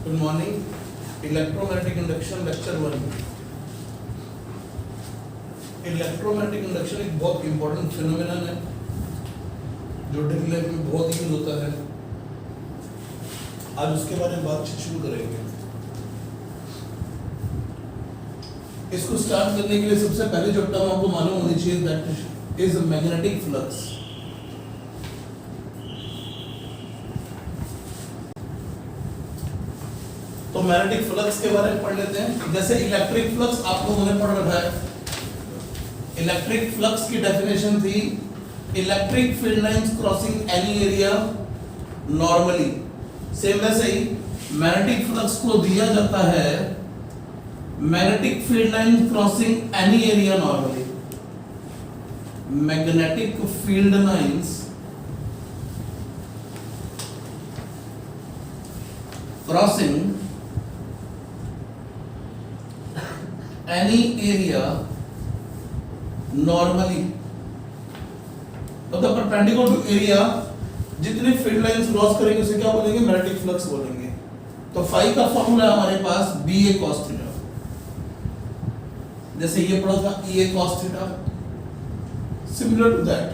Good morning. Electromagnetic induction lecture 1। Electromagnetic induction एक बहुत important phenomenon है जो डेली लाइफ में बहुत यूज होता है। आज उसके बारे में बातचीत शुरू करेंगे। इसको स्टार्ट करने के लिए सबसे पहले जो टर्म आपको मालूम होनी चाहिए दैट इज मैग्नेटिक फ्लक्स। तो मैग्नेटिक फ्लक्स के बारे में पढ़ लेते हैं। जैसे इलेक्ट्रिक फ्लक्स आप लोगों ने पढ़ रखा है। इलेक्ट्रिक फ्लक्स की डेफिनेशन थी electric field lines crossing any area normally. Same वैसे ही मैग्नेटिक फ्लक्स को दिया जाता है magnetic field line crossing any area normally. Magnetic field lines crossing any area normally. मतलब परपेंडिकुलर टू एरिया जितने फील्ड लाइंस क्रॉस करेंगे उसे क्या बोलेंगे? मैग्नेटिक फ्लक्स बोलेंगे। तो फाई का फॉर्मूला है हमारे पास बी ए कॉस थीटा। जैसे ये पढ़ा था E A cos theta, similar to that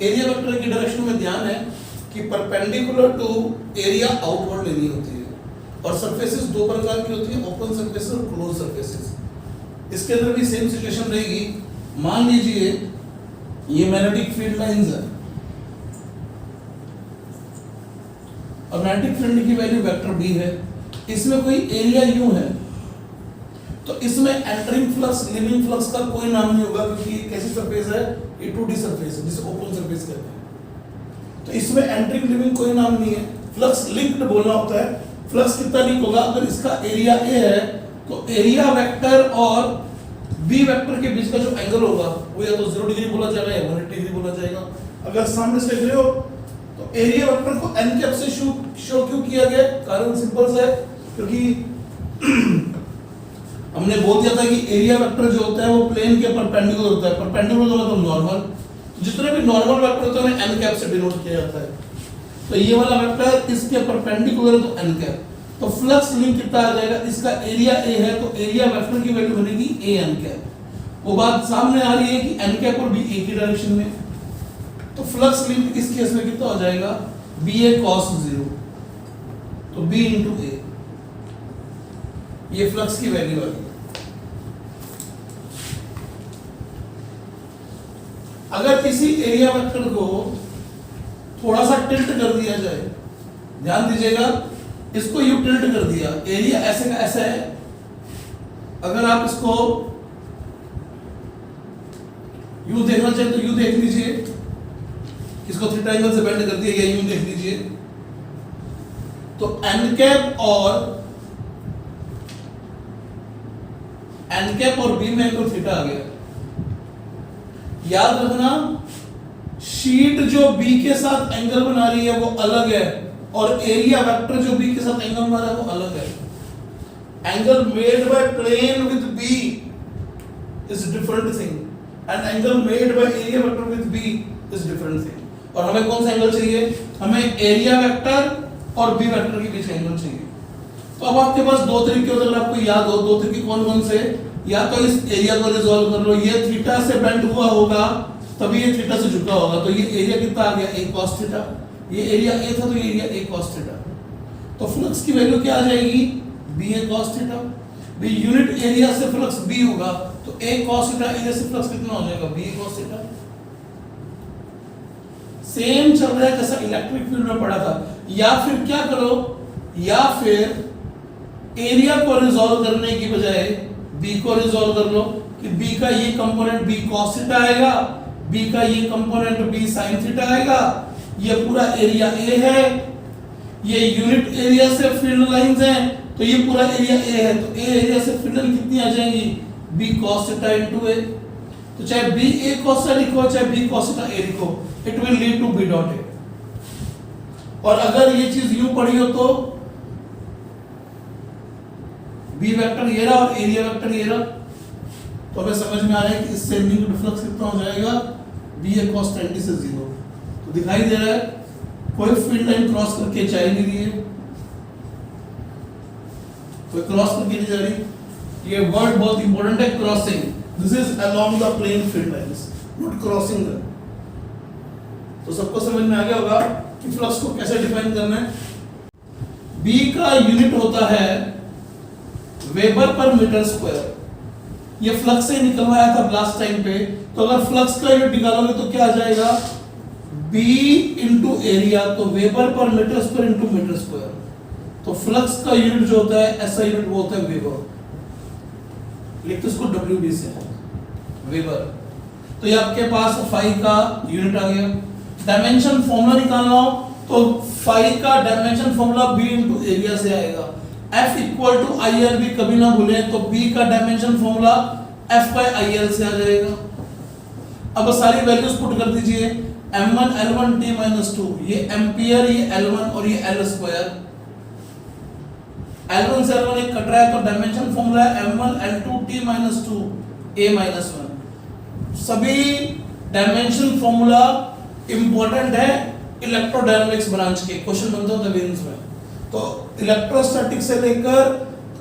area vector की डायरेक्शन में ध्यान है कि परपेंडिकुलर टू एरिया आउटवर्ड लेनी होती है। और सरफेसेस दो प्रकार की होती है, ओपन सरफेसेस और क्लोज सरफेसेस। इसके अंदर भी सेम सिचुएशन रहेगी। मान लीजिए ये मैग्नेटिक फील्ड लाइंस है और मैग्नेटिक फील्ड की वैल्यू वेक्टर बी है। इसमें कोई एरिया यू है तो इसमें एंटरिंग फ्लक्स लिविंग फ्लक्स का कोई नाम नहीं होगा, क्योंकि ये कैसी सरफेस है? ये 2D सरफेस है जिसे ओपन सरफेस कहते हैं। तो इसमें एंटरिंग लिविंग कोई नाम नहीं है। फ्लक्स लिंक्ड बोलना होता है। फ्लक्स कितना लिंक होगा? अगर इसका एरिया ए है तो एरिया वेक्टर और बी वेक्टर के बीच का जो एंगल होगा वो या तो 0 डिग्री बोला जाएगा या 180 डिग्री बोला जाएगा। अगर सामने से देख रहे हो तो एरिया वेक्टर को एन कैप से शो क्यों किया गया? कारण सिंपल सा है, क्योंकि हमने बोल दिया था कि एरिया वेक्टर जो होता है वो प्लेन के परपेंडिकुलर होता है। परपेंडिकुलर का मतलब नॉर्मल। जितने भी नॉर्मल वेक्टर होते हैं उन्हें एन कैप से डिनोट किया जाता है। तो ये वाला वेक्टर इसके परपेंडिकुलर है तो एन कैप। तो फ्लक्स लिंक कितना आ जाएगा? इसका एरिया ए है तो एरिया वेक्टर की वैल्यू बनेगी ए एन कैप। वो बात सामने आ रही है कि एन कैप और बी एक ही डायरेक्शन में। तो फ्लक्स लिंक इस केस में कितना हो जाएगा? बी ए कॉस 0 तो बी इंटू ए। ये फ्लक्स की वैल्यू आ गई। अगर किसी एरिया वेक्टर को थोड़ा सा टिल्ट कर दिया जाए, ध्यान दीजिएगा, इसको यू टिल्ट कर दिया, एरिया ऐसे का ऐसा है। अगर आप इसको यू देखना चाहे तो यू देख लीजिए, इसको थीटा एंगल से बेंड कर दिया, या यू देख लीजिए। तो एन कैप और बी में एंगल थीटा आ गया। याद रखना शीट जो बी के साथ एंगल बना रही है वो अलग है और एरिया वेक्टर जो बी के साथ एंगल बना रहा है वो अलग है। Angle made by plane with B is different thing and angle made by area vector with B is different thing. और हमें कौन सा एंगल चाहिए? हमें एरिया वेक्टर और बी वेक्टर के बीच एंगल चाहिए। तो अब आपके पास दो तरीके, अगर आपको याद हो, दो तरीके कौन कौन से? या तो इस एरिया को रिजॉल्व कर लो, ये थीटा से बेंड हुआ होगा तभी ये थीटा से झुका होगा, तो ये एरिया कितना आ गया? a cos theta. ये एरिया a था तो ये एरिया a cos थीटा। तो फ्लक्स की वैल्यू क्या आ जाएगी? b a cos theta. भी यूनिट एरिया से फ्लक्स b होगा तो a cos थीटा एरिया से फ्लक्स कितना हो जाएगा? b a cos theta. Same चल रहा है जैसा इलेक्ट्रिक फील्ड में पढ़ा था। या फिर क्या करो, या फिर एरिया को रिजॉल्व करने की बजाय b को रिजॉल्व कर लो कि b का ये कंपोनेंट b cos थीटा आएगा, b का ये कंपोनेंट b sin थीटा आएगा। ये पूरा एरिया a है, ये यूनिट एरिया से फील्ड लाइंस हैं तो ये पूरा एरिया a है, तो a एरिया से फील्ड लाइन कितनी आ जाएंगी? b cos theta into a। तो चाहे b a cos थीटा लिखो चाहे b cos थीटा a लिखो, it will lead to b dot a। और अगर ये चीज यूं पढ़ी हो तो b वेक्टर ये रहा और एरिया वेक्टर ये रहा, तो हमें समझ में आ रहा है कि इससे लिंक्ड फ्लक्स कितना हो जाएगा? बी ए cos 90 से 0। तो दिखाई दे रहा है कोई फील्ड लाइन क्रॉस करके जा ही नहीं रही है, कोई क्रॉस करके नहीं जा रही। ये वर्ड बहुत इंपॉर्टेंट है, crossing. This is along the plane field lines, not crossing the. तो सबको समझ में आ गया होगा कि फ्लक्स को कैसे डिफाइन करना है। बी का यूनिट होता है वेबर पर मीटर स्क्वायर। ये फ्लक्स से निकलवाया था लास्ट टाइम पे, तो अगर फ्लक्स का यूनिट निकालोगे तो क्या आ जाएगा, B इंटू एरिया, तो वेबर पर metre square into metre square. तो फ्लक्स का यूनिट जो होता है, ऐसा यूनिट वो होता है वेबर, लिखते इसको WB से, वेबर। तो ये आपके पास फाई का यूनिट आ गया। डायमेंशन फॉर्मूला निकालना हो तो फाई का dimension formula B into area से आएगा। F इक्वल टू ILB कभी ना भूलें, तो B का dimension formula F by IL से आ जाएगा। अब सारी वैल्यूज पुट कर दीजिए, m1 L1 T माइनस 2, ये एम्पियर, ये L1 और ये L स्क्वायर। L1 से L1 एक कट रहा है, तो डायमेंशन फॉर्मूला है m1 L2 T minus 2 A minus 1। सभी डायमेंशन फॉर्मूला इंपॉर्टेंट है इलेक्ट्रोडायनामिक्स ब्रांच के, क्वेश्चन बनते होते हैं में। तो इलेक्ट्रोस्टैटिक से लेकर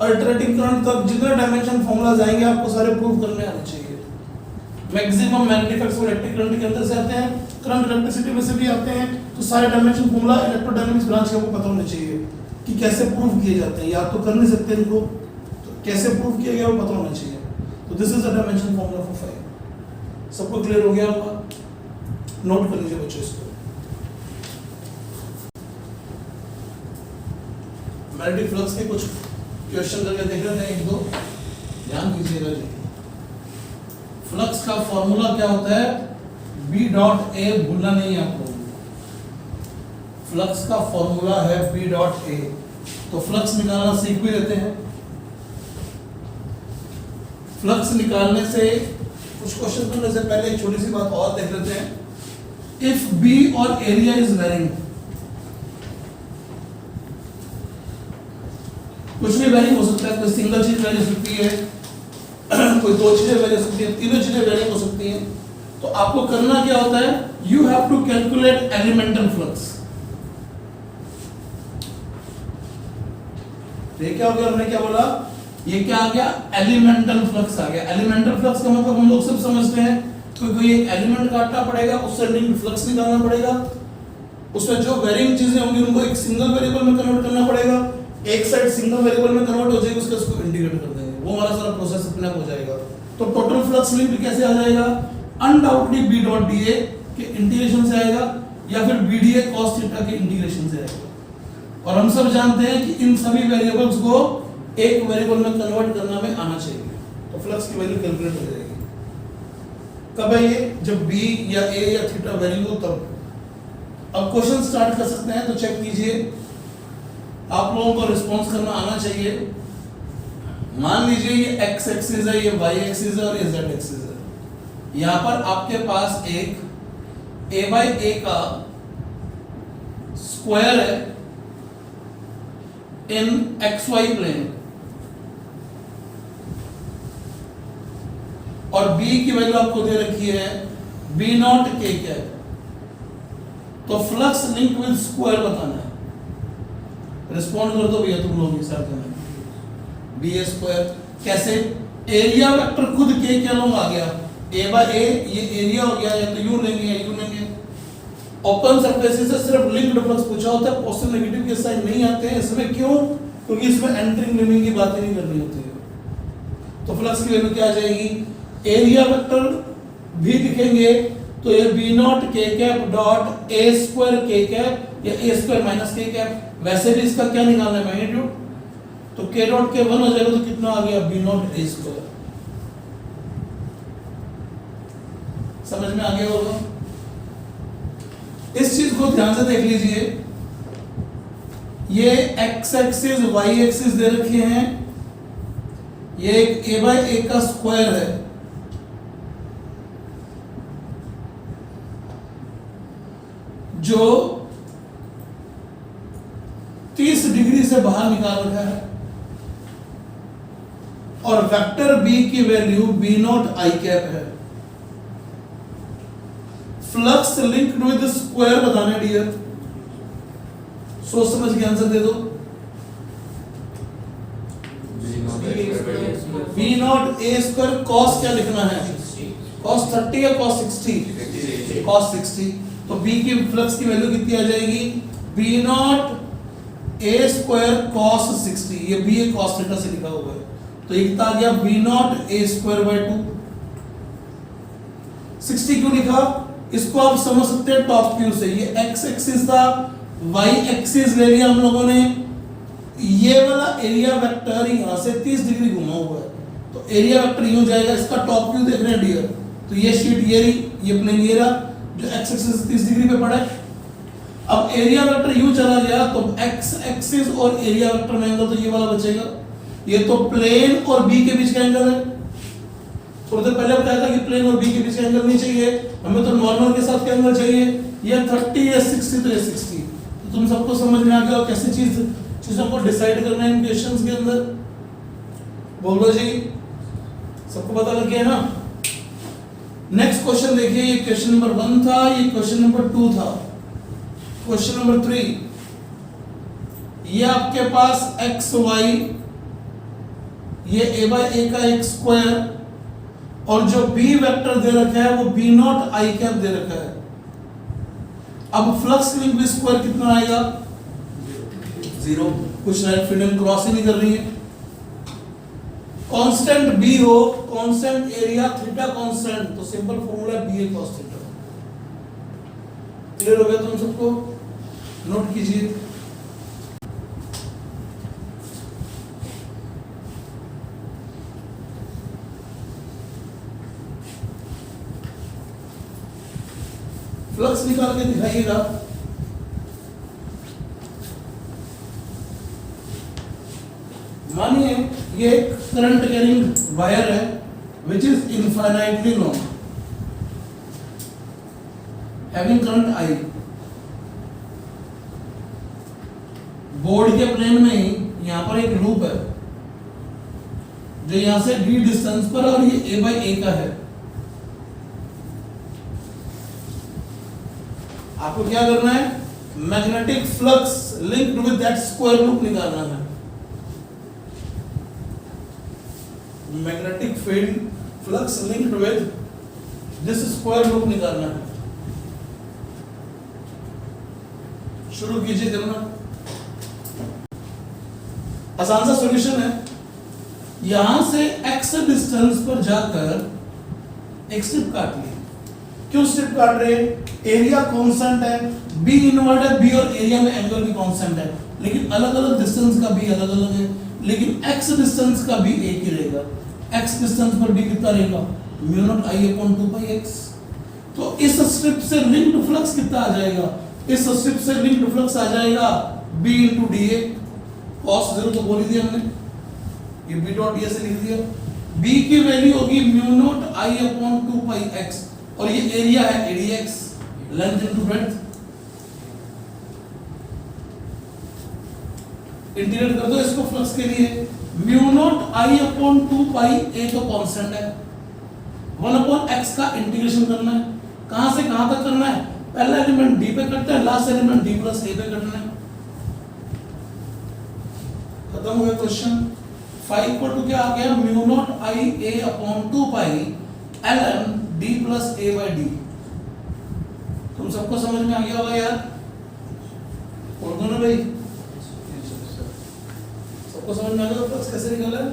अल्टरनेटिंग करंट तक जितने डायमेंशन फॉर्मूलाज आएंगे आपको सारे प्रूव करने आने चाहिए। मैक्सिमम मैग्नेटिक फ्लक्स और इलेक्ट्रिक करंट के अंदर से आते हैं, करंट इलेक्ट्रिसिटी में से भी आते हैं। तो सारे डायमेंशन फॉर्मूला इलेक्ट्रोडायनामिक्स ब्रांच के आपको पता होने चाहिए कि कैसे प्रूव किए जाते हैं। या तो कर नहीं सकते इनको, तो कैसे प्रूव किया गया वो पता होना चाहिए। तो this is the dimension formula for phi. सबको क्लियर हो गया होगा? नोट कर लीजिए बच्चों इसको। मैग्नेटिक फ्लक्स के कुछ क्वेश्चन करके देख रहे हैं, एक दो ध्यान दीजिएगा जी। फ्लक्स का फॉर्मूला क्या होता है, B डॉट A, भूलना नहीं है आपको। फ्लक्स का फॉर्मूला है B डॉट A। तो फ्लक्स निकालना सीख भी लेते हैं। फ्लक्स निकालने से कुछ क्वेश्चन करने से पहले एक छोटी सी बात और देख लेते हैं। इफ B और एरिया इज वेरिंग, कुछ भी वेरिंग हो सकता है, कोई सिंगल चीज वेरी हो सकती है, कोई दो चीजें वेरी हो सकती है, तीनों चीजें वेरी हो सकती हैं। तो आपको करना क्या होता है, you have to calculate elemental flux. ये क्या हो गया, हमने क्या बोला, ये क्या आ गया, एलिमेंटल फ्लक्स आ गया। एलिमेंटल फ्लक्स का मतलब हम लोग सब समझते हैं, कोई एक एलिमेंट काटना पड़ेगा, उससे लिंक्ड फ्लक्स निकालना पड़ेगा, उसमें जो वेरिंग चीजें होंगी उनको एक सिंगल वेरिएबल में कन्वर्ट करना पड़ेगा, एक साइड सिंगल वेरिएबल में कन्वर्ट हो जाएगी, उसको इंटीग्रेट कर देंगे, वो हमारा सारा प्रोसेस अपने आप हो जाएगा। तो टोटल फ्लक्स लिंक कैसे आ जाएगा, अनडाउटली B डॉट DA के इंटीग्रेशन से आएगा, या फिर BDA cos थीटा के इंटीग्रेशन से आएगा। और हम सब जानते हैं कि इन सभी वेरिएबल्स को एक वेरिएबल में कन्वर्ट करना में आना चाहिए, तो फ्लक्स की वैल्यू कैलकुलेट हो जाएगी। कब है ये, जब B या A या थीटा वैल्यू हो तब। अब क्वेश्चन स्टार्ट कर सकते हैं, तो चेक कीजिए, आप लोगों को रिस्पॉन्स करना आना चाहिए। मान लीजिए ये x एक्सिस है, ये y एक्सिस है और ये z एक्सिस है। यहां पर आपके पास एक a बाई a का स्क्वायर है इन xy प्लेन, और b की वैल्यू आपको दे रखी है b नॉट k कैप। तो फ्लक्स लिंक विद स्क्वायर बताना है। रिस्पॉन्ड कर दो भैया तुम लोग, हिसाब करना बी ए स्क्वायर कैसे, एरिया वेक्टर खुद के क्या लोग आ गया, ए बाय ए, ये एरिया हो गया, या तो यू लेंगे या यू लेंगे। ओपन सरफेसेस से सिर्फ लिंक्ड फ्लक्स पूछा होता है, पॉजिटिव नेगेटिव के साइन नहीं आते हैं इसमें। क्यों, क्योंकि इसमें एंट्रिंग लिविंग की बातें नहीं करनी होती है। तो फ्लक्स की वैल्यू क्या आ जाएगी, एरिया वेक्टर भी लिखेंगे तो ये बी नॉट के कैप डॉट ए स्क्वायर के कैप, या ए स्क्वायर माइनस के कैप। वैसे भी इसका क्या निकालना है, मैग्नीट्यूड, तो k डॉट के 1 हो जाएगा, तो कितना आ गया, b नॉट a स्क्वायर। समझ में आ गया होगा? इस चीज को ध्यान से देख लीजिए, ये x एक्सिस y एक्सिस दे रखे हैं, ये एक a बाय a का स्क्वायर है, जो 30 डिग्री से बाहर निकाल रखा है, और वेक्टर b की value b naught i cap है। फ्लक्स लिंक्ड विद स्क्वायर बताना डियर, सोच समझ के आंसर दे दो। B naught A square cos क्या लिखना है, कॉस 30 या कॉस 60, कॉस 60। तो बी की फ्लक्स की वैल्यू कितनी आ जाएगी, B naught A square cos 60, ये बी ए कॉस थीटा से लिखा हुआ है, तो एक आ गया B naught A square by 2। 60 क्यों लिखा, इसको आप समझ सकते हैं टॉप व्यू से, ये एक्स एक्सिस था, वाई एक्सिस ले लिया हम लोगों ने, ये वाला एरिया वेक्टर यहां से 30 डिग्री घुमा हुआ है, तो एरिया वेक्टर यूं जाएगा, इसका टॉप व्यू देख रहे हैं डियर, तो ये शीट ये रही, ये प्लेन ये रहा जो एक्स एक्सिस 30 डिग्री पे पड़ा है। अब एरिया वेक्टर यूं चला गया तो एक्स एक्सिस और एरिया वेक्टर में एंगल तो ये वाला बचेगा, ये तो प्लेन और बी के बीच का एंगल है। थोड़ी देर पहले बताया था कि प्लेन और बी के बीच का एंगल नहीं चाहिए, हमें तो नॉर्मल के साथ क्या एंगल चाहिए, ये 30 या 60, तो ये 60। तो तुम सबको समझ में आ गया कैसे चीजों को डिसाइड करना है इन क्वेश्चंस के अंदर, बोलो जी, सबको पता लग गया ना। नेक्स्ट क्वेश्चन देखिए, ये क्वेश्चन नंबर 1 था, ये क्वेश्चन नंबर 2 था। क्वेश्चन नंबर 3, ये आपके पास एक्स वाई, ये a बाय a का एक स्क्वायर, और जो b वेक्टर दे रखा है वो b नॉट आई कैप दे रखा है। अब फ्लक्स लिंक भी स्क्वायर कितना आएगा, 0, कुछ राइट फील्ड क्रॉस ही नहीं कर रही है। कांस्टेंट b हो, कांस्टेंट एरिया, थीटा कांस्टेंट, तो simple formula b a cos theta. Clear हो गया तुम सबको, नोट कीजिए। फ्लक्स निकाल के दिखाइएगा। मानिए ये एक करंट कैरिंग वायर है which is infinitely long having current I। Board के प्लेन में ही यहां पर एक लूप है जो यहां से d डिस्टेंस पर, और ये a बाय a का है। आपको क्या करना है, magnetic flux linked with that square loop निकालना है। Magnetic field flux linked with this square loop निकालना है। शुरू कीजिए करना, आसान सा सॉल्यूशन है। यहां से x डिस्टेंस पर जाकर एक स्ट्रिप काट ली। क्यों स्ट्रिप काट रहे हैं, एरिया कांस्टेंट है, b इनवर्ट है, b और एरिया में एंगल भी कांस्टेंट है, लेकिन अलग अलग डिस्टेंस का b अलग अलग है, लेकिन x डिस्टेंस का b एक ही रहेगा। x डिस्टेंस पर b कितना रहेगा, mu naught i upon 2 pi x। तो इस स्ट्रिप से लिंक्ड फ्लक्स कितना आ जाएगा, इस स्ट्रिप से लिंक्ड फ्लक्स आ जाएगा b into dA, cos 0 तो बोल ही दिया हमने, ये b डॉट dA से लिख दिया। b की वैल्यू होगी mu naught i upon 2 pi x, और ये एरिया है ADX, length into breadth. Integrate कर दो इसको फ्लक्स के लिए, mu naught i upon 2 pi a तो कांस्टेंट है, 1 अपॉन x का इंटीग्रेशन करना है। कहां से कहां तक करना है, पहला एलिमेंट d पे करते हैं, last element d plus a पे करना है। खत्म हो गया क्वेश्चन। 5 को क्या आ गया, mu naught i a upon 2 pi ln d plus a by d। तुम सबको समझ में आ गया होगा यार, बोल दो ना भाई, सबको समझ में आ गया फ्लक्स कैसे निकला है,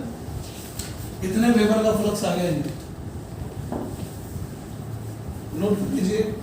कितने वेबर का फ्लक्स आ गया इनमें, नोट कीजिए।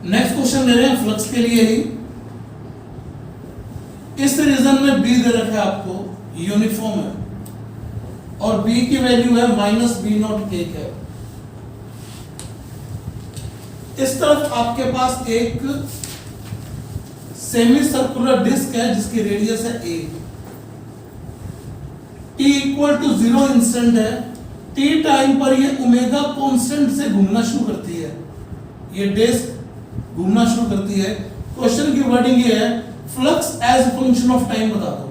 नेक्स्ट क्वेश्चन ले रहे हैं फ्लक्स के लिए ही। इस रीजन में बी दे रखा है आपको, यूनिफॉर्म है, और b की वैल्यू है माइनस बी नॉट ए है। इस तरफ आपके पास एक सेमी सर्कुलर डिस्क है जिसकी रेडियस है a। t equal to 0 instant है, t टाइम पर ये ओमेगा कांस्टेंट से घूमना शुरू करती है, ये डिस्क घूमना शुरू करती है। क्वेश्चन की वर्डिंग ये है flux as function of time बता दो,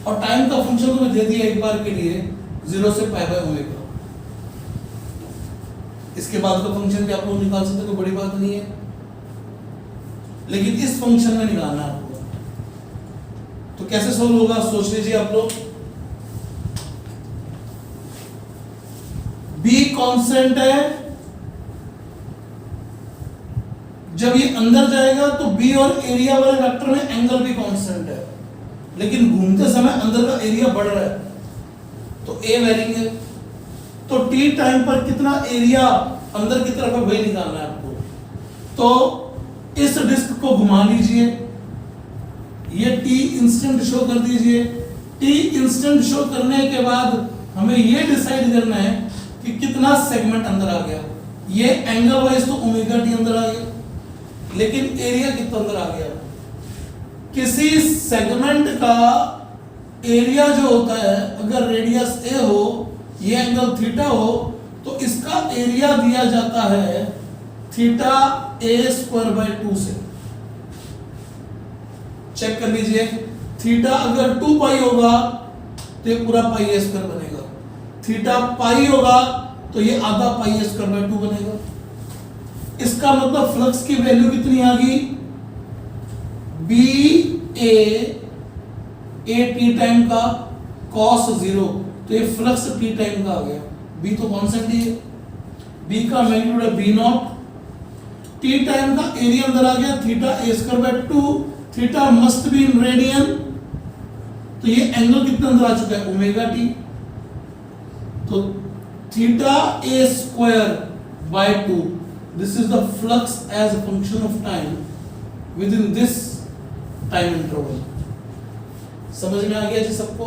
और टाइम का फंक्शन तो दे दिया एक बार के लिए 0 से पाई बाय ओमेगा। इसके बाद का फंक्शन भी आप लोग निकाल सकते, कोई बड़ी बात नहीं है, लेकिन इस फंक्शन में निकालना है आपको। तो कैसे सोल्व होगा सोच लीजिए आप लोग। b कांस्टेंट है, जब ये अंदर जाएगा तो b और एरिया वाले वेक्टर में एंगल भी कांस्टेंट है, लेकिन घूमते समय अंदर का एरिया बढ़ रहा है, तो a वेरिंग है। तो t टाइम पर कितना एरिया अंदर की तरफ है वही निकालना है आपको। तो इस डिस्क को घुमा लीजिए, ये t इंस्टेंट शो कर दीजिए। t इंस्टेंट शो करने के बाद हमें ये डिसाइड करना है कि कितना सेगमेंट अंदर आ गया। ये एंगल वाइज तो ओमेगा टी अंदर आ गया, लेकिन एरिया कितना अंदर आ गया। किसी सेगमेंट का एरिया जो होता है, अगर रेडियस a हो, ये एंगल थीटा हो, तो इसका एरिया दिया जाता है थीटा a स्क्वायर बाय 2 से। चेक कर लीजिए, थीटा अगर 2 पाई होगा तो ये पूरा पाई a स्क्वायर बनेगा, थीटा पाई होगा तो ये आधा पाई a स्क्वायर बाय 2 बनेगा। इसका मतलब फ्लक्स की वैल्यू कितनी आ गई, बी ए टी टाइम का cos 0, तो ये फ्लक्स टी टाइम का आ गया। बी तो कांस्टेंट ही है, बी का मैग्नीट्यूड है बी नॉट, टी टाइम का एरिया अंदर आ गया theta A square by 2, theta must be in radian, तो ये एंगल कितना अंदर आ चुका है ओमेगा टी। तो theta A square by 2, this is the flux as a function of time within this time interval. समझ में आ गया जी सबको?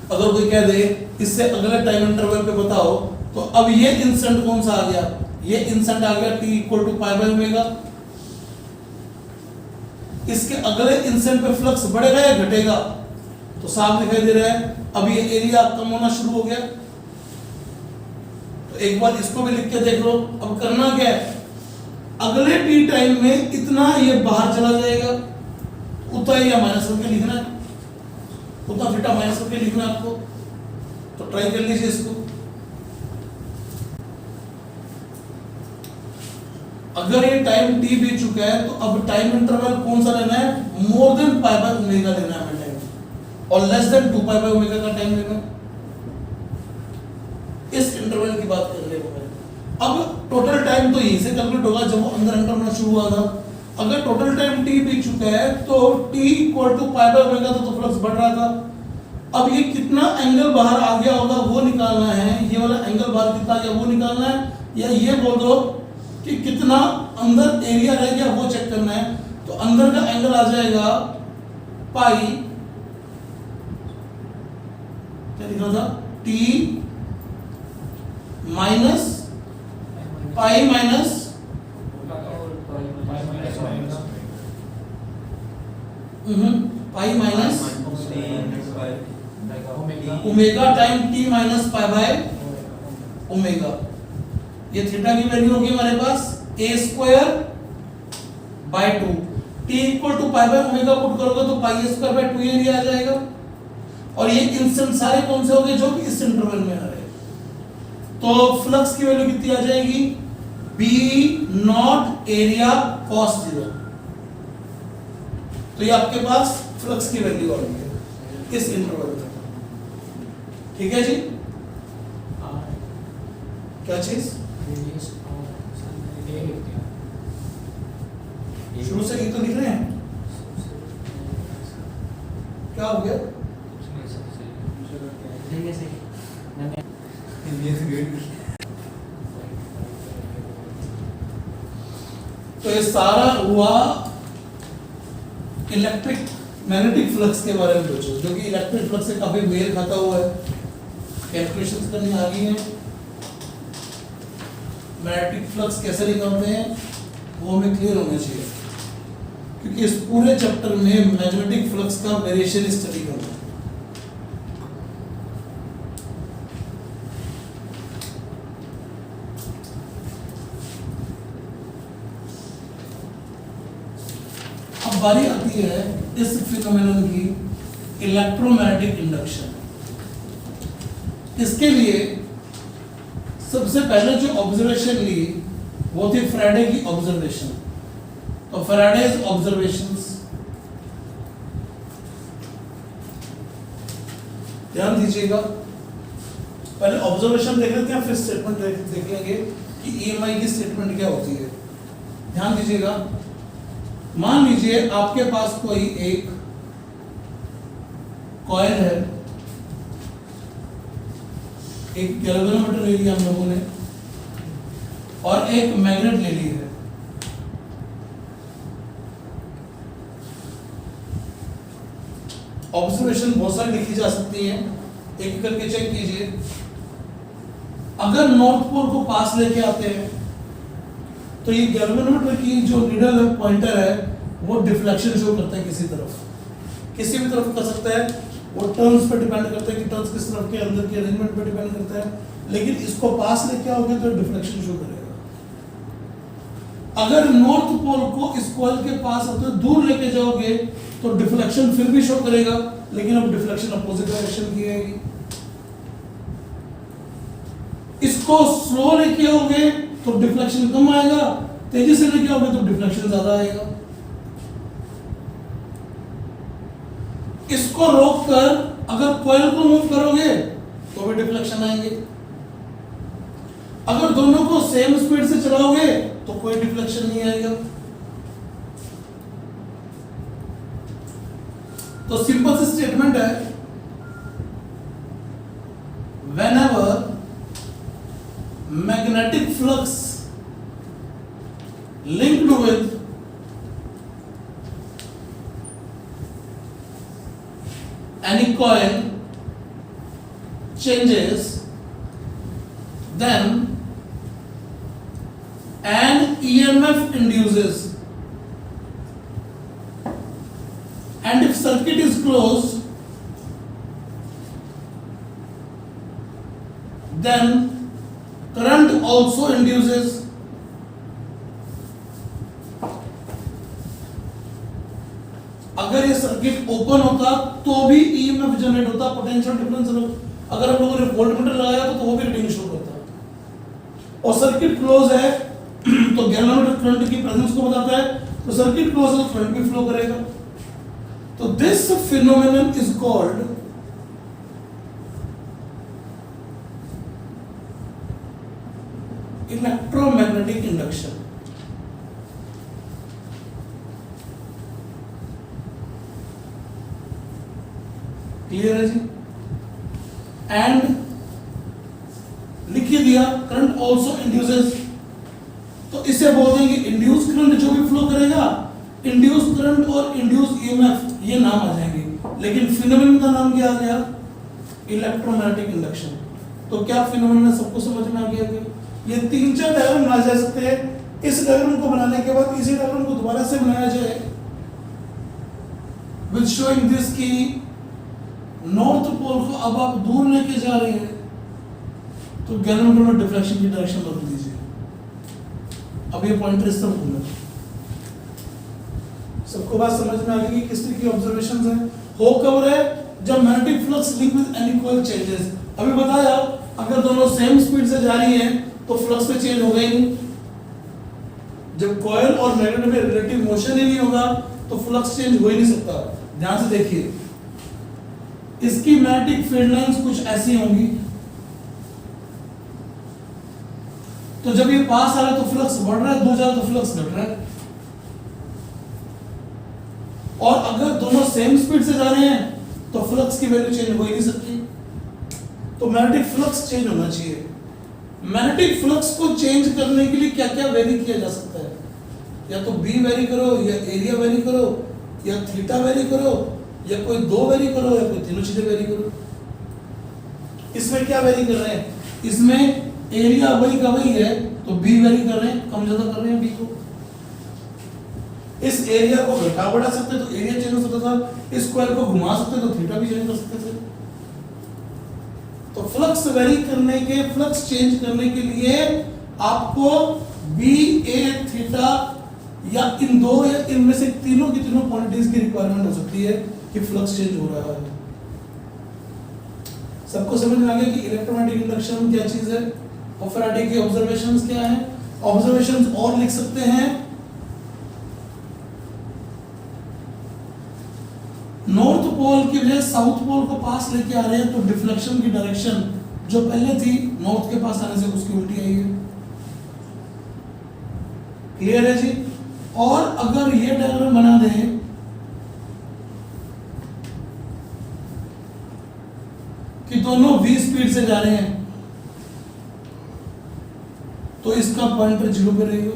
अगर कोई कह दे इससे अगले टाइम इंटरवल पे बताओ, तो अब ये इंस्टेंट कौन सा आ गया, ये इंस्टेंट आ गया t equal to pi by omega. इसके अगले इंस्टेंट पे फ्लक्स बढ़ेगा या घटेगा, तो साफ दिखाई दे रहा है अब ये एरिया कम होना शुरू हो गया। तो एक बार इसको भी लिख के देख लो। अब करना क्या है, अगले टी टाइम में इतना ये बाहर चला जाएगा, उतना या माइनस करके लिखना है, उतना थीटा माइनस करके लिखना है आपको। तो ट्राई कर लीजिए इसको। अगर ये टाइम t बीत चुका है, तो अब टाइम इंटरवल कौन सा लेना है, more than pi by omega लेना है टाइम, और less than 2 pi by omega का टाइम लेना। इस इंटरवल की बात कर रहे हैं। अब टोटल टाइम तो यहीं से कैलकुलेट होगा जब वो अंदर एंटर होना शुरू हुआ था। अगर टोटल टाइम t बीत चुका है, तो t equal to pi by omega तो फ्लक्स बढ़ रहा था। अब ये कितना एंगल बाहर आ गया होगा वो निकालना है, ये वाला एंगल बाहर कितना आ गया वो निकालना है, या ये बोल दो कि कितना अंदर एरिया रह गया वो चेक करना है। तो अंदर का एंगल आ जाएगा पाई, क्या लिखा था, t minus pi minus pi minus omega time t minus pi by omega. ये थीटा की वैल्यू होगी हमारे पास a square by 2, t equal to pi by omega put करोगे तो pi a square by 2 area आ जाएगा। और ये इंस्टेंट सारे कौन से होंगे जो भी इस इंटरवल में आ रहे हैं। तो फ्लक्स की वैल्यू कितनी आ जाएगी, b नॉट एरिया cos 0। तो ये आपके पास फ्लक्स की वैल्यू आ गई है इस इंटरवल में। ठीक है जी, क्या चीज शुरू से ये तो लिख रहे हैं, क्या हो गया, तो ये सारा हुआ इलेक्ट्रिक मैग्नेटिक फ्लक्स के बारे में पूछो, जो कि इलेक्ट्रिक फ्लक्स से काफी मेल खाता हुआ है। कैलकुलेशंस करनी आ गई है। मैग्नेटिक फ्लक्स कैसे निकालते हैं वो हमें क्लियर होना चाहिए, क्योंकि इस पूरे चैप्टर में मैग्नेटिक फ्लक्स का वेरिएशन स्टडी करना है। अब बारी आती है इस फिनोमेनन की, इलेक्ट्रोमैग्नेटिक इंडक्शन। इसके लिए सबसे पहले जो ऑब्जर्वेशन ली वो थी फैराडे की ऑब्जर्वेशन। तो फैराडेज ऑब्जर्वेशंस ध्यान दीजिएगा। पहले ऑब्जर्वेशन देख लेते हैं, फिर स्टेटमेंट देख लेंगे कि ईएमआई की स्टेटमेंट क्या होती है। ध्यान दीजिएगा, मान लीजिए आपके पास कोई एक कॉइल है, एक गैल्वेनोमीटर ले लिया हम लोगों ने, और एक मैग्नेट ले ली है। ऑब्जर्वेशन बहुत सारी लिखी जा सकती है, एक करके चेक कीजिए। अगर नॉर्थ पोल को पास लेके आते हैं तो ये गैल्वेनोमीटर की जो नीडल है, पॉइंटर है, वो डिफ्लेक्शन शो करता है किसी तरफ, किसी भी तरफ कर सकता है। वो टर्न्स पे डिपेंड करता है कि टर्न्स किस तरफ के अंदर के अरेंजमेंट पे डिपेंड करता है, लेकिन इसको पास लेके आओगे तो डिफ्लेक्शन शो करेगा। अगर नॉर्थ पोल को इस कॉइल के पास होते दूर लेके जाओगे तो डिफ्लेक्शन फिर भी शो करेगा, लेकिन अब डिफ्लेक्शन अपोजिट डायरेक्शन की आएगी। इसको स्लो लेके आओगे तो डिफ्लेक्शन कम आएगा, तेजी से लेके आओगे तो डिफ्लेक्शन ज्यादा आएगा। इसको रोककर अगर कॉइल को मूव करोगे तो भी डिफ्लेक्शन आएंगे। अगर दोनों को सेम स्पीड से चलाओगे तो कोई डिफ्लेक्शन नहीं आएगा। तो सिंपल सी स्टेटमेंट है, whenever magnetic flux linked with any coil changes, then an EMF induces, and if circuit is closed, then current also induces, अगर ये सर्किट ओपन होता तो भी ईएमएफ जनरेट होता, पोटेंशियल डिफरेंस। अगर हम लोगों ने वोल्टमीटर लगाया तो वो भी रीडिंग शो करता। और सर्किट क्लोज है तो गैल्वेनोमीटर करंट की प्रेजेंस को बताता है, तो सर्किट क्लोज है तो करंट भी फ्लो करेगा। तो this phenomenon is called electromagnetic induction. Clear है जी? एंड लिखिए दिया, करंट ऑल्सो इंड्यूसेस, तो इसे बोल देंगे इंड्यूस करंट जो भी फ्लो करेगा, इंड्यूस करंट और इंड्यूस ईएमएफ ये नाम आ जाएंगे। लेकिन फिनोमेनन का नाम क्या आ गया? Electromagnetic induction. तो क्या फिनोमेनन है, सबको समझ में आ गया कि ये 3-4 डायग्राम बना जा सकते हैं। इस डायग्राम को बनाने के बाद इसी डायग्राम को दोबारा से बनाया जाए विद शोइंग दिस की नॉर्थ पोल को अब आप दूर लेके जा रहे हैं तो गैल्वेनोमीटर में डिफ्लेक्शन की डायरेक्शन बदल दीजिए। अब ये पॉइंटर इस तरफ घूमेगा। सबको बात समझ में आ गई कि किस तरह की ऑब्जर्वेशंस है। हो कवर है जब magnetic flux link with any coil changes. अभी बताया अगर दोनों सेम स्पीड से जा रही हैं तो फ्लक्स में चेंज होगा ही नहीं। जब कॉइल और मैग्नेट में रिलेटिव मोशन ही नहीं होगा तो फ्लक्स चेंज हो ही नहीं सकता। ध्यान से देखिए, इसकी मैग्नेटिक फील्ड लाइंस कुछ ऐसी होंगी, तो जब ये पास आ रहा है तो फ्लक्स बढ़ रहा है, दूर जा रहा है तो फ्लक्स घट रहा है। और अगर दोनों सेम स्पीड से जा रहे हैं तो फ्लक्स की वैल्यू चेंज हो ही नहीं सकती। तो मैग्नेटिक फ्लक्स चेंज होना चाहिए। मैग्नेटिक फ्लक्स को चेंज करने के लिए क्या क्या वेरी किया जा सकता है? या तो बी वेरी करो, या एरिया वेरी करो, या थीटा वेरी करो, या कोई दो वेरी करो या कोई तीनों चीजें वेरी करो। इसमें क्या वेरी कर रहे हैं, इसमें एरिया वही का वही है तो बी वेरी कर रहे हैं, कम ज्यादा कर रहे हैं बी को। इस एरिया को घटा बढ़ा सकते तो एरिया चेंज हो सकता था, इस स्क्वायर को घुमा सकते तो थीटा भी चेंज कर सकते थे। तो फ्लक्स वेरी करने के, फ्लक्स चेंज करने के लिए आपको बी ए थीटा या इन दो या इनमें से तीनों की तीनों क्वांटिटीज की रिक्वायरमेंट हो सकती है कि फ्लक्स चेंज हो रहा है। सबको समझ में आ गया कि इलेक्ट्रोमैग्नेटिक इंडक्शन क्या चीज है और फैराडे के ऑब्जर्वेशंस क्या है। ऑब्जर्वेशंस और लिख सकते हैं, नॉर्थ पोल की वजह साउथ पोल को पास लेके आ रहे हैं तो डिफ्लेक्शन की डायरेक्शन जो पहले थी नॉर्थ के पास आने से उसकी उल्टी आई है। क्लियर है जी। और अगर ये डायग्राम बना दें कि दोनों v स्पीड से जा रहे हैं तो इसका पॉइंटर 0 पे रहेगा।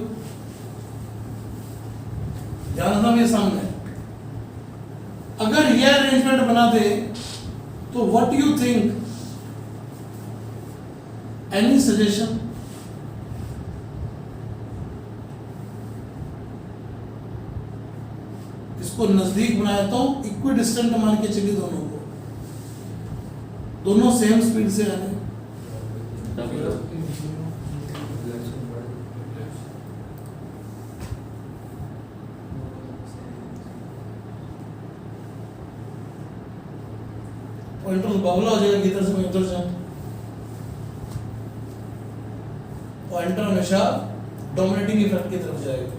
ध्यान रखना मेरे सामने। अगर यह अरेंजमेंट बना दे तो what you think, any suggestion? इसको नजदीक बनाता हूं, इक्वी डिस्टेंट मान के चलिए दोनों को, दोनों सेम स्पीड से आ रहे हैं। पॉइंटर बावला हो जाएगा, इधर से मैं उधर जाऊं। पॉइंटर हमेशा डोमिनेटिंग इफेक्ट की तरफ जाएगा।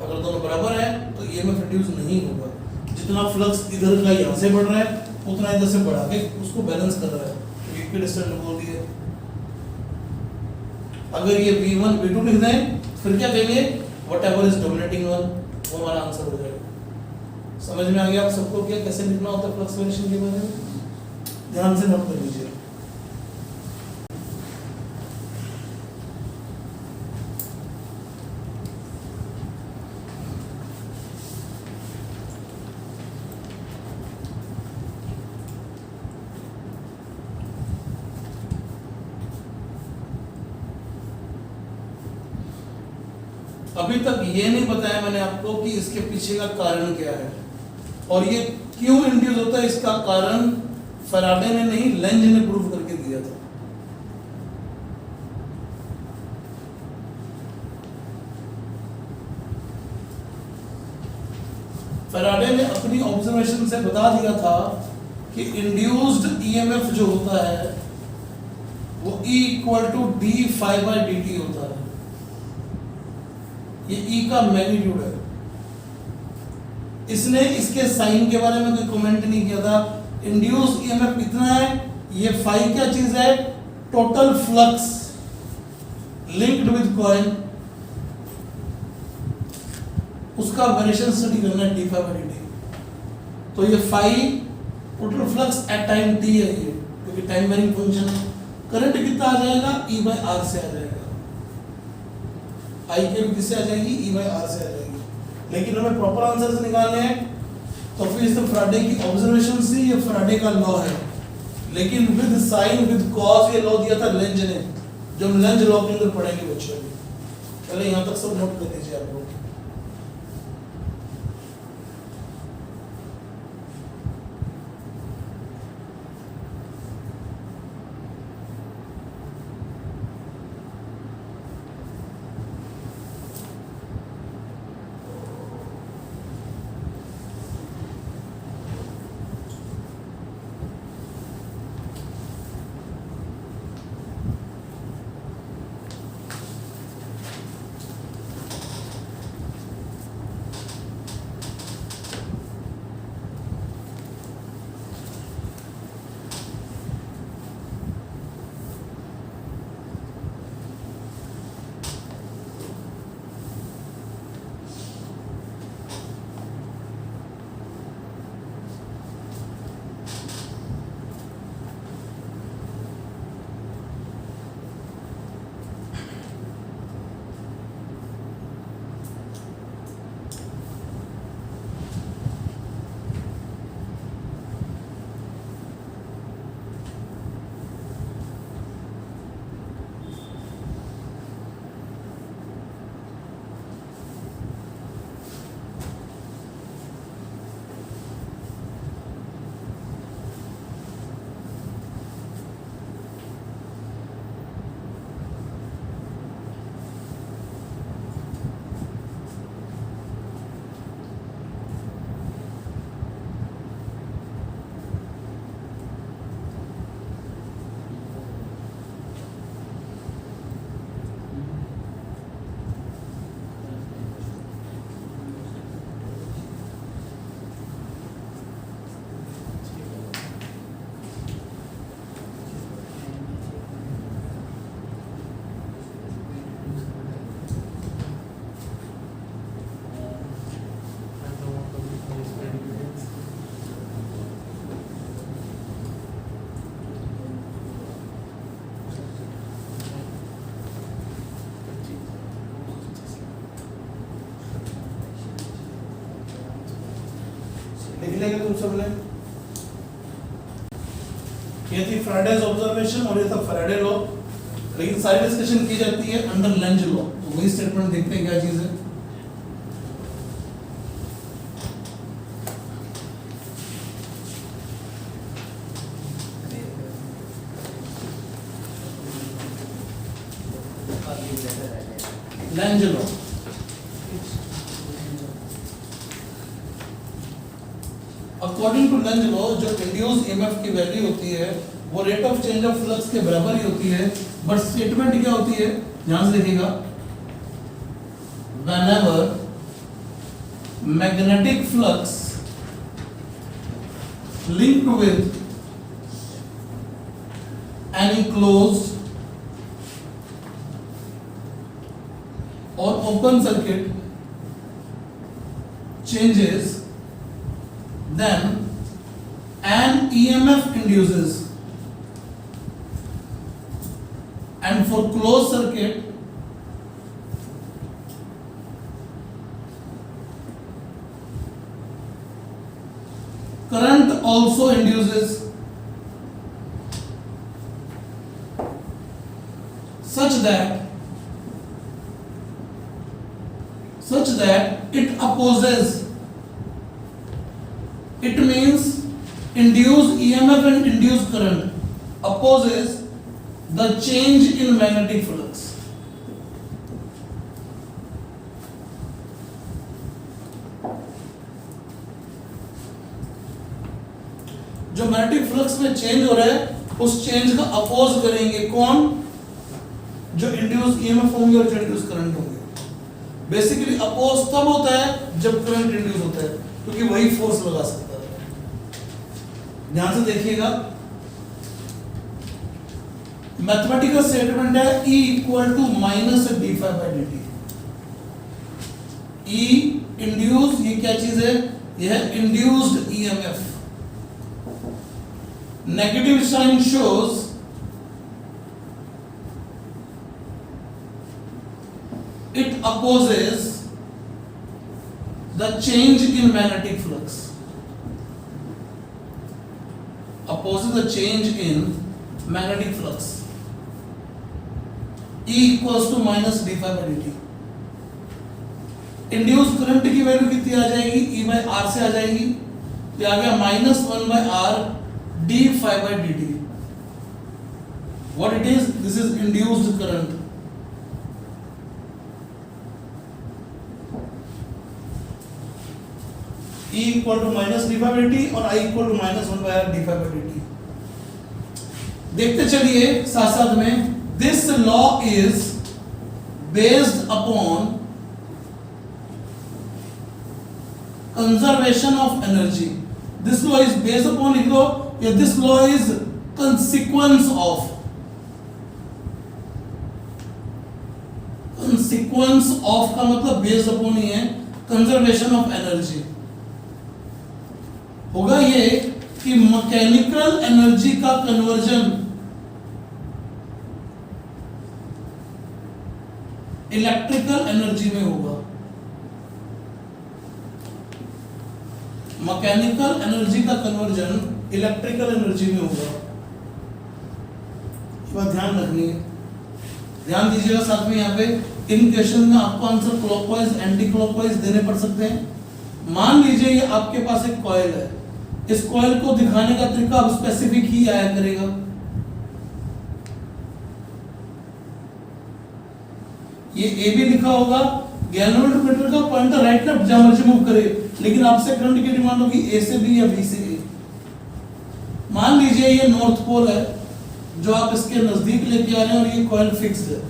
अगर दोनों बराबर है तो ईएमएफ इंड्यूस नहीं होगा। जितना फ्लक्स इधर का यहां से बढ़ रहा है उतना इधर से बढ़ा के उसको बैलेंस कर रहा है। इक्विडिस्टेंट बोल दिए। अगर ये V1 V2 लिख दें फिर क्या कहेंगे, व्हाटएवर इज डोमिनेटिंग वन, वो हमारा आंसर हो जाएगा। समझ में आ गया आप सबको क्या कैसे लिखना होता है फ्लक्स वेरिएशन के बारे में? ध्यान से नोट कर लीजिए। अभी तक ये नहीं बताया मैंने आपको कि इसके पीछे का कारण क्या है और ये क्यों इंड्यूस होता है। इसका कारण फैराडे ने नहीं, लेंज ने प्रूव करके दिया था। फैराडे ने अपनी ऑब्जर्वेशन से बता दिया था कि इंड्यूस्ड ईएमएफ जो होता है वो E equal to D phi by D T होता है। ये E का मैग्नीट्यूड है। इसने इसके साइन के बारे में कोई कमेंट नहीं किया था। इंड्यूस ईएमएफ कितना है, ये फाई क्या चीज है, total flux linked with coil, उसका वेरिएशन स्टडी करना है D phi by D T. तो ये phi total flux at time t है ये, क्योंकि टाइम वेरिंग फंक्शन है। करंट कितना आ जाएगा, E बाई आर से आ जाएगा। आई के भी किससे आ जाएगी, E बाई आर से आ जाएगी। लेकिन हमें प्रॉपर आंसर से निकालने हैं तो फिर इस फैराडे की ऑब्जर्वेशन से ये फैराडे का लॉ है, लेकिन विद साइन विद कॉस ये लॉ दिया था लेंज ने, जो हम लेंज लॉ के अंदर पढ़ेंगे बच्चों में। चलिए यहाँ तक सब नोट कर लीजिए आप लोग। लिखे थे तुम सबने? ये थी फैराडेज ऑब्जर्वेशन और ये था फैराडे लॉ, लेकिन सारी डिस्कशन की जाती है अंडर लेंज लॉ। तो वही स्टेटमेंट देखते हैं क्या चीज है। Lenz law according to Lenz law जो इंड्यूस ईएमएफ की वैल्यू होती है वो rate of change of flux के बराबर ही होती है, बट स्टेटमेंट क्या होती है ध्यान से देखिएगा। whenever magnetic flux linked with an enclosed or open circuit changes, then an EMF induces, and for closed circuit current also induces, such that it opposes, it means induced EMF and induced current opposes the change in magnetic flux. जो magnetic flux में change हो रहा है उस change का oppose करेंगे कौन? जो इंड्यूस ईएमएफ होंगे और जो इंड्यूस करंट होंगे। बेसिकली अपोज तब होता है जब करंट इंड्यूस होता है, क्योंकि वही फोर्स लगा सकता है। ध्यान से देखिएगा, मैथमेटिकल स्टेटमेंट है E equal to minus d∅dt। E induce, ये क्या चीज है? यह है induced EMF. Negative sign shows it opposes the change in magnetic flux. Opposes the change in magnetic flux. E equals to minus d∅dt. Induce current की value कितनी आ जाएगी? E by R से आ जाएगी। ये आ गया -1 by R d∅dt. What it is? This is induced current. E equal to minus d∅dt और I equal to -1 by R d∅dt. देखते चलिए साथ साथ में। This law is based upon conservation of energy. This law is based upon, लिख लो, this law is consequence of का मतलब based upon ही है, कंजर्वेशन ऑफ एनर्जी होगा ये कि मैकेनिकल एनर्जी का कन्वर्जन इलेक्ट्रिकल एनर्जी में होगा। मैकेनिकल एनर्जी का कन्वर्जन इलेक्ट्रिकल एनर्जी में होगा। ये बात ध्यान रखनी है, ध्यान दीजिएगा साथ में। यहाँ पे इन क्वेश्चन में आपको आंसर क्लॉकवाइज एंटी क्लॉकवाइज देने पड़ सकते हैं। मान लीजिए ये आपके पास एक कॉइल है, इस कॉइल को दिखाने का तरीका अब स्पेसिफिक ही आया करेगा। ये ए बी लिखा होगा, गैल्वेनोमीटर का पॉइंटर राइट लेफ्ट जहां मर्जी मूव करे, लेकिन आपसे करंट की डिमांड होगी ए से बी या बी से ए। मान लीजिए ये नॉर्थ पोल है जो आप इसके नजदीक लेके आ रहे हैं और ये कॉइल फिक्स्ड है।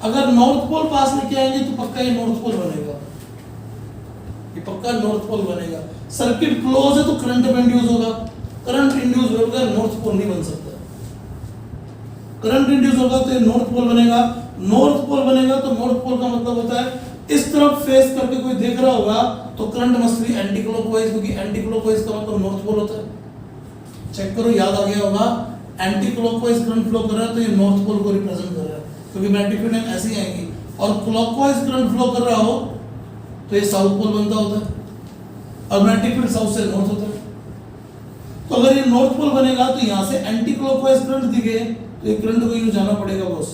अगर नॉर्थ पोल पास लेके आएंगे तो पक्का ये नॉर्थ पोल बनेगा, ये पक्का नॉर्थ पोल बनेगा। सर्किट क्लोज है तो करंट इंड्यूस होगा, करंट इंड्यूस होगा, नॉर्थ पोल नहीं बन सकता। करंट इंड्यूस होगा तो ये नॉर्थ पोल बनेगा, नॉर्थ पोल बनेगा तो नॉर्थ पोल का मतलब होता है इस तरफ फेस करके कोई देख रहा होगा तो current must be anti clockwise, क्योंकि एंटी क्लॉकवाइज का मतलब नॉर्थ पोल होता है। चेक करो, याद आ गया होगा। एंटी क्लॉकवाइज करंट फ्लो कर रहा है तो ये नॉर्थ पोल को रिप्रेजेंट कर रहा है, क्योंकि मैग्नेटिक फील्ड ऐसी आएगी। और क्लॉकवाइज करंट फ्लो कर रहा हो तो ये साउथ पोल बनता होता है। और मैग्नेटिक फील्ड साउथ से नॉर्थ होता है। तो अगर ये नॉर्थ पोल बनेगा तो यहां से एंटी क्लॉकवाइज करंट दिखे तो ये करंट को यूं जाना पड़ेगा बॉस।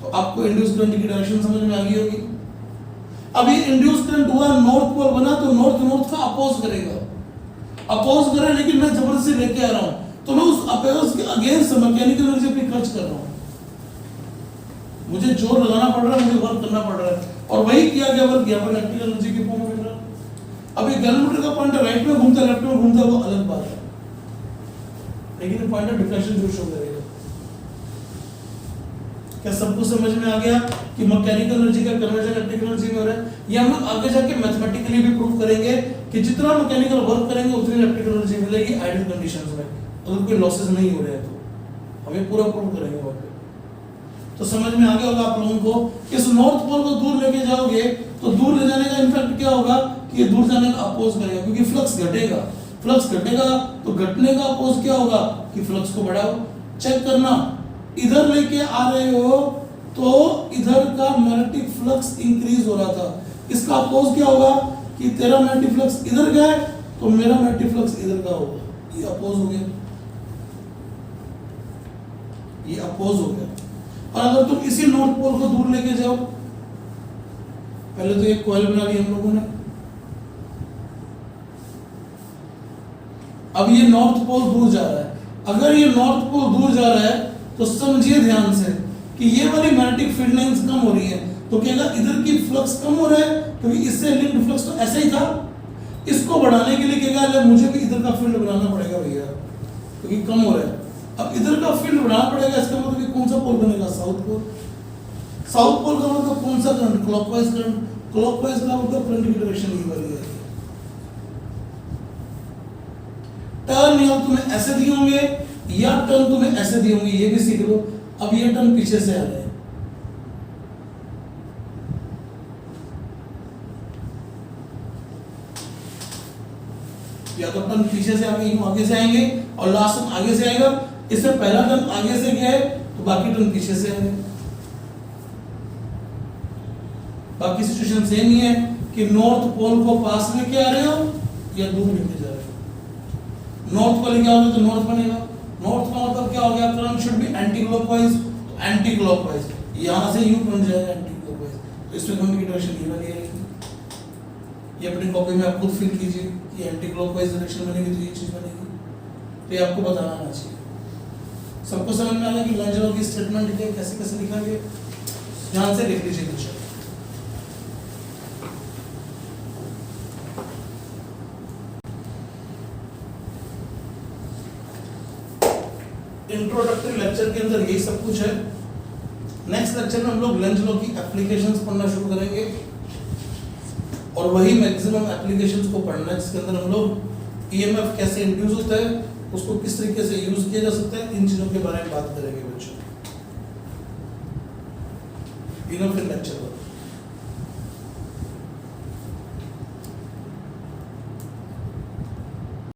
तो आपको इंड्यूस करंट की डायरेक्शन समझ में आ गई होगी। अब ये इंड्यूस करंट हुआ, नॉर्थ पोल बना तो नॉर्थ नॉर्थ का अपोज करेगा, अपोज करे, लेकिन मैं जबरदस्ती लेके आ रहा हूं तो मैं उस अपोज के अगेंस्ट मैकेनिकल एनर्जी अपनी खर्च कर रहा हूं, मुझे जोर लगाना पड़ रहा है, मुझे वर्क करना पड़ रहा है, और वही किया गया वर्क यहाँ पर इलेक्ट्रिकल एनर्जी के फॉर्म में मिल रहा है। अब ये गैलोमीटर का पॉइंट राइट में घूमता है लेफ्ट में घूमता है वो अलग बात है, लेकिन पॉइंट ऑफ डिफ्लेक्शन जो शो करेगा। क्या सबको समझ में आ गया कि मैकेनिकल एनर्जी का कन्वर्जन इलेक्ट्रिकल एनर्जी में हो रहा है? ये हम लोग आगे जाके मैथमेटिकली भी प्रूव करेंगे कि जितना मैकेनिकल वर्क करेंगे उतनी इलेक्ट्रिकल एनर्जी मिलेगी आइडियल कंडीशंस में, अगर कोई लॉसेस नहीं हो रहे हैं तो हमें पूरा प्रूव करेंगे वहां पे। तो समझ में आ गया होगा आप लोगों को। इस नॉर्थ पोल को दूर लेके जाओगे तो दूर ले जाने का इम्पैक्ट क्या होगा कि ये दूर जाने का अपोज करेगा, क्योंकि फ्लक्स घटेगा, फ्लक्स घटेगा तो घटने का अपोज क्या होगा कि फ्लक्स को बढ़ाओ। चेक करना, इधर लेके आ रहे हो तो इधर का मैग्नेटिक फ्लक्स इंक्रीज हो रहा था, इसका अपोज क्या होगा कि तेरा मैग्नेटिक फ्लक्स इधर गया तो मेरा मैग्नेटिक फ्लक्स इधर का होगा, ये अपोज हो गया, ये अपोज हो गया। और अगर तुम इसी नॉर्थ पोल को दूर लेके जाओ, पहले तो एक कॉइल बना ली हम लोगों ने, अब ये नॉर्थ पोल दूर जा रहा है। अगर ये नॉर्थ पोल दूर जा रहा है तो समझिए ध्यान से कि ये वाली मैग्नेटिक फील्ड लाइंस कम हो रही है, तो कहेगा इधर की फ्लक्स कम हो रहा है क्योंकि इससे लिंक्ड फ्लक्स तो ऐसा ही था, इसको बढ़ाने के लिए कहेगा मुझे भी इधर का फील्ड बनाना पड़ेगा भैया क्योंकि कम हो रहा है। अब इधर का फील्ड बनाना पड़ेगा, इसका मतलब कौन सा पोल बनेगा? South pole. साउथ पोल का मतलब कौन सा करंट? Clockwise current. क्लॉकवाइज का मतलब करंट की डायरेक्शन ये वाली है। टर्न या तुम्हें ऐसे दिए होंगे या टर्न तुम्हें ऐसे दिए होंगे, ये भी सीख लो। अब ये टर्न पीछे से आ रहे हैं, या तो टर्न पीछे से आगे से आएंगे और लास्ट टर्न आगे से आएगा। इससे पहला टर्न आगे से गया है तो बाकी टर्न पीछे से आएंगे। बाकी सिचुएशन सेम ही है कि नॉर्थ पोल को पास लेके आ रहे हो या दूर लेके जा रहे हो। नॉर्थ को लेके आओगे तो नॉर्थ बनेगा। नॉर्थ का मतलब क्या हो गया? Current should be anti clockwise, तो एंटी क्लॉकवाइज यहां से यूं करंट जाएगा एंटी क्लॉकवाइज, तो इसमें करंट की डायरेक्शन ये वाली आएगी। ये अपनी कॉपी में आप खुद फिल कीजिए कि एंटी क्लॉकवाइज डायरेक्शन बनेगी तो ये चीज बनेगी, तो ये आपको बताना आना चाहिए। सबको समझ में आ गया कि लेंज लॉ की स्टेटमेंट लिखे कैसे कैसे लिखा गया? ध्यान से लिख लीजिए कुछ। इंट्रोडक्टरी लेक्चर के अंदर यही सब कुछ है। नेक्स्ट लेक्चर में हम लोग लेंज लॉ की एप्लीकेशंस पढ़ना शुरू करेंगे और वही मैक्सिमम एप्लीकेशंस को पढ़ना है जिसके अंदर हम लोग ईएमएफ कैसे इंड्यूस होता है, उसको किस तरीके से यूज किया जा सकता है, इन चीजों के बारे में बात करेंगे बच्चों। Enough in lecture.